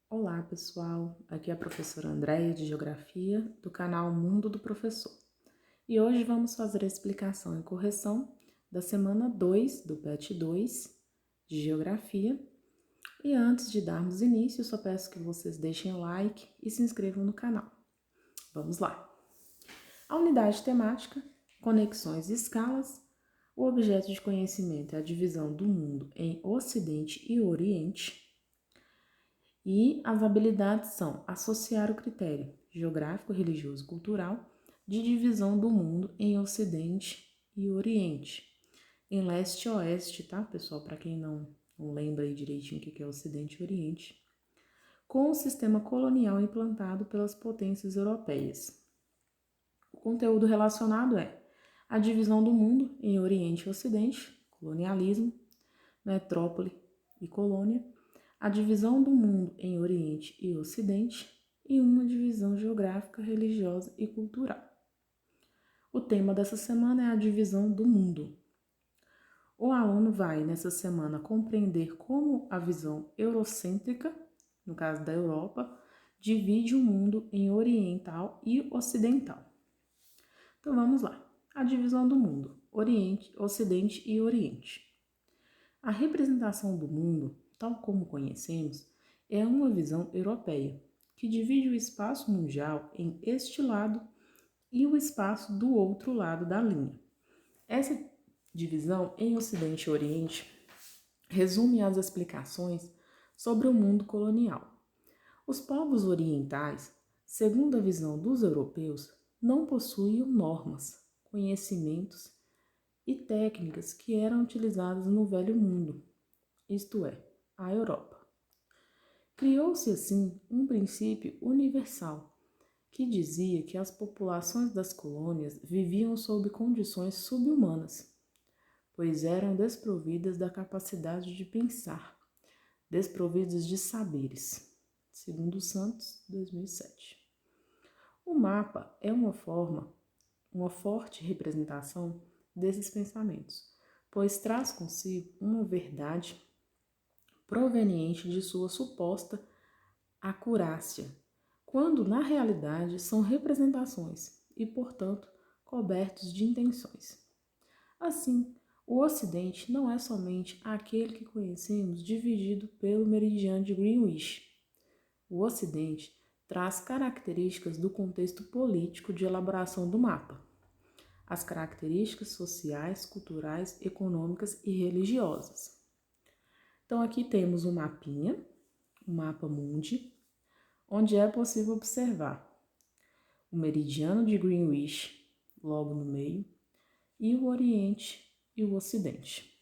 Olá, pessoal. Aqui é a professora Andréia de Geografia, do canal Mundo do Professor. E hoje vamos fazer a explicação e correção da semana 2 do PET 2 de Geografia. E antes de darmos início, só peço que vocês deixem o like e se inscrevam no canal. Vamos lá! A unidade temática, conexões e escalas. O objeto de conhecimento é a divisão do mundo em Ocidente e Oriente. E as habilidades são associar o critério geográfico, religioso e cultural de divisão do mundo em Ocidente e Oriente, em leste e oeste, tá, pessoal? Para quem não lembra aí direitinho o que é Ocidente e Oriente, com o sistema colonial implantado pelas potências europeias. O conteúdo relacionado é a divisão do mundo em Oriente e Ocidente, colonialismo, metrópole e colônia, a divisão do mundo em Oriente e Ocidente e uma divisão geográfica, religiosa e cultural. O tema dessa semana é a divisão do mundo. O aluno vai, nessa semana, compreender como a visão eurocêntrica, no caso da Europa, divide o mundo em oriental e ocidental. Então vamos lá. A divisão do mundo, Oriente, Ocidente e Oriente. A representação do mundo, tal como conhecemos, é uma visão europeia, que divide o espaço mundial em este lado e o espaço do outro lado da linha. Essa divisão em Ocidente e Oriente resume as explicações sobre o mundo colonial. Os povos orientais, segundo a visão dos europeus, não possuíam normas, conhecimentos e técnicas que eram utilizadas no Velho Mundo, isto é, a Europa. Criou-se assim um princípio universal que dizia que as populações das colônias viviam sob condições subhumanas, pois eram desprovidas da capacidade de pensar, desprovidas de saberes, segundo Santos, 2007. O mapa é uma forte representação desses pensamentos, pois traz consigo uma verdade proveniente de sua suposta acurácia, quando na realidade são representações e, portanto, cobertos de intenções. Assim, o Ocidente não é somente aquele que conhecemos dividido pelo meridiano de Greenwich. O Ocidente traz características do contexto político de elaboração do mapa, as características sociais, culturais, econômicas e religiosas. Então aqui temos um mapinha, o mapa mundi, onde é possível observar o meridiano de Greenwich, logo no meio, e o Oriente e o Ocidente.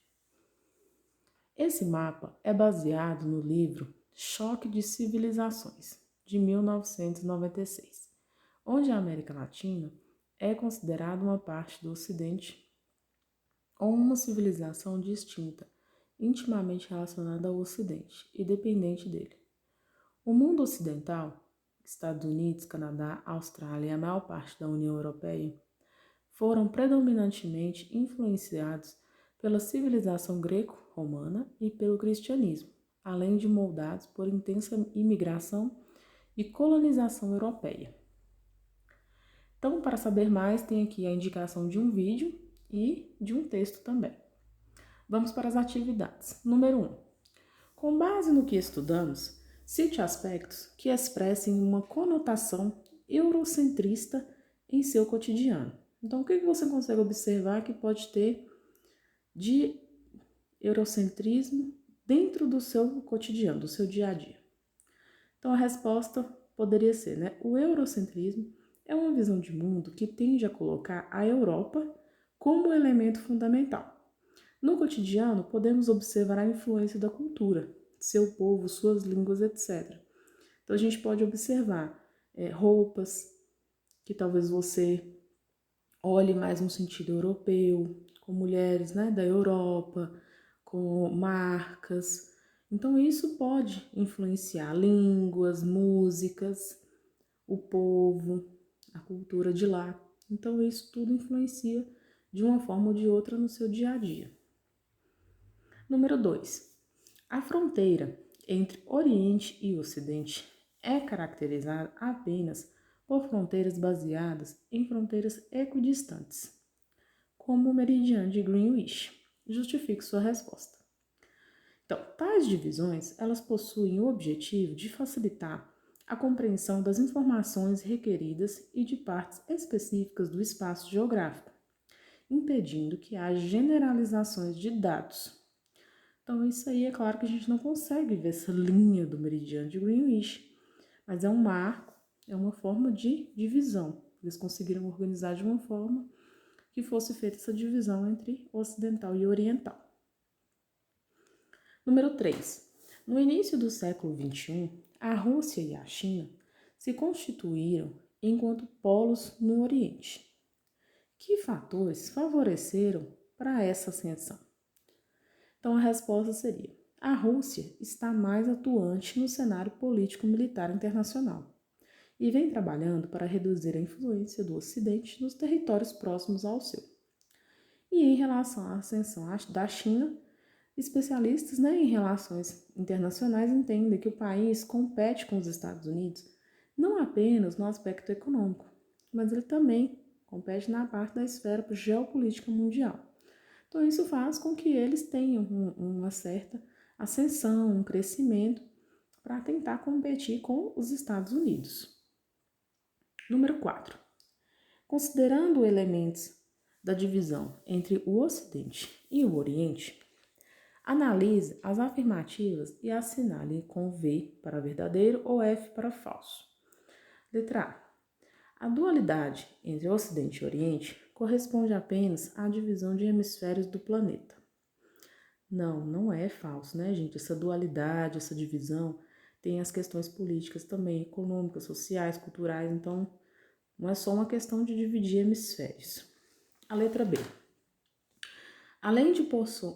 Esse mapa é baseado no livro Choque de Civilizações, de 1996, onde a América Latina é considerada uma parte do Ocidente ou uma civilização distinta, intimamente relacionada ao Ocidente e dependente dele. O mundo ocidental, Estados Unidos, Canadá, Austrália e a maior parte da União Europeia, foram predominantemente influenciados pela civilização greco-romana e pelo cristianismo, além de moldados por intensa imigração e colonização europeia. Então, para saber mais, tem aqui a indicação de um vídeo e de um texto também. Vamos para as atividades. Número 1. Com base no que estudamos, cite aspectos que expressem uma conotação eurocentrista em seu cotidiano. Então, o que você consegue observar que pode ter de eurocentrismo dentro do seu cotidiano, do seu dia a dia? Então, a resposta poderia ser, né? O eurocentrismo é uma visão de mundo que tende a colocar a Europa como elemento fundamental. No cotidiano, podemos observar a influência da cultura, seu povo, suas línguas, etc. Então, a gente pode observar roupas que talvez você olhe mais no sentido europeu, com mulheres, né, da Europa, com marcas. Então, isso pode influenciar línguas, músicas, o povo, a cultura de lá. Então, isso tudo influencia de uma forma ou de outra no seu dia a dia. Número 2. A fronteira entre Oriente e Ocidente é caracterizado apenas por fronteiras baseadas em fronteiras equidistantes, como o meridiano de Greenwich. Justifique sua resposta. Então, tais divisões, elas possuem o objetivo de facilitar a compreensão das informações requeridas e de partes específicas do espaço geográfico, impedindo que haja generalizações de dados. Então, isso aí é claro que a gente não consegue ver essa linha do meridiano de Greenwich, mas é um marco, é uma forma de divisão. Eles conseguiram organizar de uma forma que fosse feita essa divisão entre ocidental e oriental. Número 3. No início do século XXI, a Rússia e a China se constituíram enquanto polos no Oriente. Que fatores favoreceram para essa ascensão? Então, a resposta seria: a Rússia está mais atuante no cenário político-militar internacional e vem trabalhando para reduzir a influência do Ocidente nos territórios próximos ao seu. E em relação à ascensão da China, especialistas em relações internacionais entendem que o país compete com os Estados Unidos não apenas no aspecto econômico, mas ele também compete na parte da esfera geopolítica mundial. Então, isso faz com que eles tenham uma certa ascensão, um crescimento para tentar competir com os Estados Unidos. Número 4. Considerando elementos da divisão entre o Ocidente e o Oriente, analise as afirmativas e assinale com V para verdadeiro ou F para falso. Letra A. A dualidade entre Ocidente e Oriente corresponde apenas à divisão de hemisférios do planeta. Não, não é falso, né, gente? Essa dualidade, essa divisão tem as questões políticas também, econômicas, sociais, culturais, então não é só uma questão de dividir hemisférios. A letra B. Além de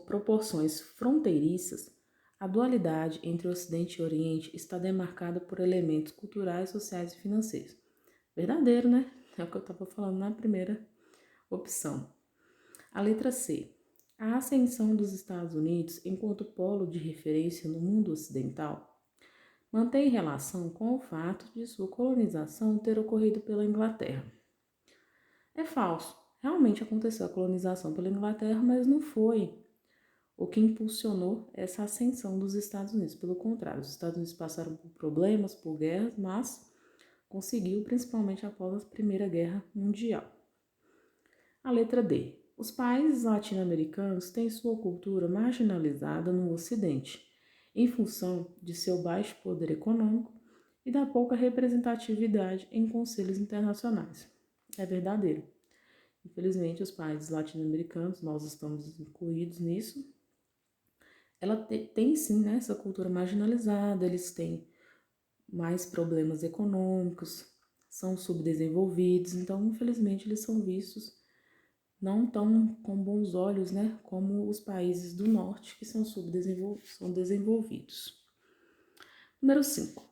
proporções fronteiriças, a dualidade entre Ocidente e Oriente está demarcada por elementos culturais, sociais e financeiros. Verdadeiro, né? É o que eu estava falando na primeira opção. A letra C. A ascensão dos Estados Unidos enquanto polo de referência no mundo ocidental mantém relação com o fato de sua colonização ter ocorrido pela Inglaterra. É falso. Realmente aconteceu a colonização pela Inglaterra, mas não foi o que impulsionou essa ascensão dos Estados Unidos. Pelo contrário, os Estados Unidos passaram por problemas, por guerras, mas conseguiu principalmente após a Primeira Guerra Mundial. A letra D. Os países latino-americanos têm sua cultura marginalizada no Ocidente, em função de seu baixo poder econômico e da pouca representatividade em conselhos internacionais. É verdadeiro. Infelizmente, os países latino-americanos, nós estamos incluídos nisso, ela tem sim, né, essa cultura marginalizada, eles têm mais problemas econômicos, são subdesenvolvidos, então, infelizmente, eles são vistos não tão com bons olhos, né, como os países do norte, que são desenvolvidos. Número 5.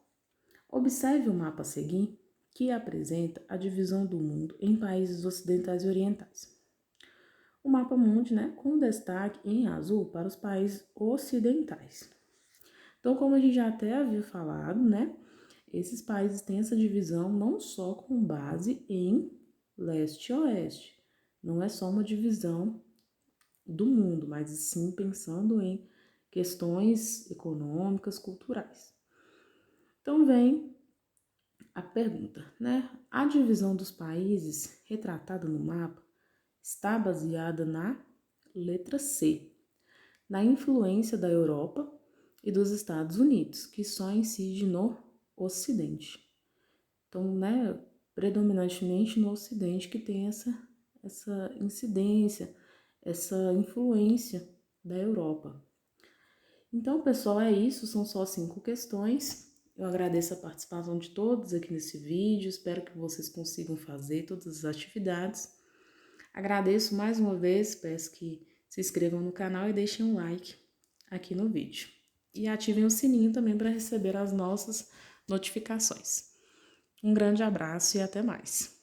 Observe o mapa a seguir, que apresenta a divisão do mundo em países ocidentais e orientais. O mapa mundi, né, com destaque em azul para os países ocidentais. Então, como a gente já até havia falado, né, esses países têm essa divisão não só com base em leste e oeste. Não é só uma divisão do mundo, mas sim pensando em questões econômicas, culturais. Então, vem a pergunta, né? A divisão dos países retratada no mapa está baseada na letra C, na influência da Europa e dos Estados Unidos, que só incide no Ocidente. Então, né, predominantemente no Ocidente que tem essa incidência, essa influência da Europa. Então, pessoal, é isso, são só 5 questões. Eu agradeço a participação de todos aqui nesse vídeo, espero que vocês consigam fazer todas as atividades. Agradeço mais uma vez, peço que se inscrevam no canal e deixem um like aqui no vídeo. E ativem o sininho também para receber as nossas notificações. Um grande abraço e até mais!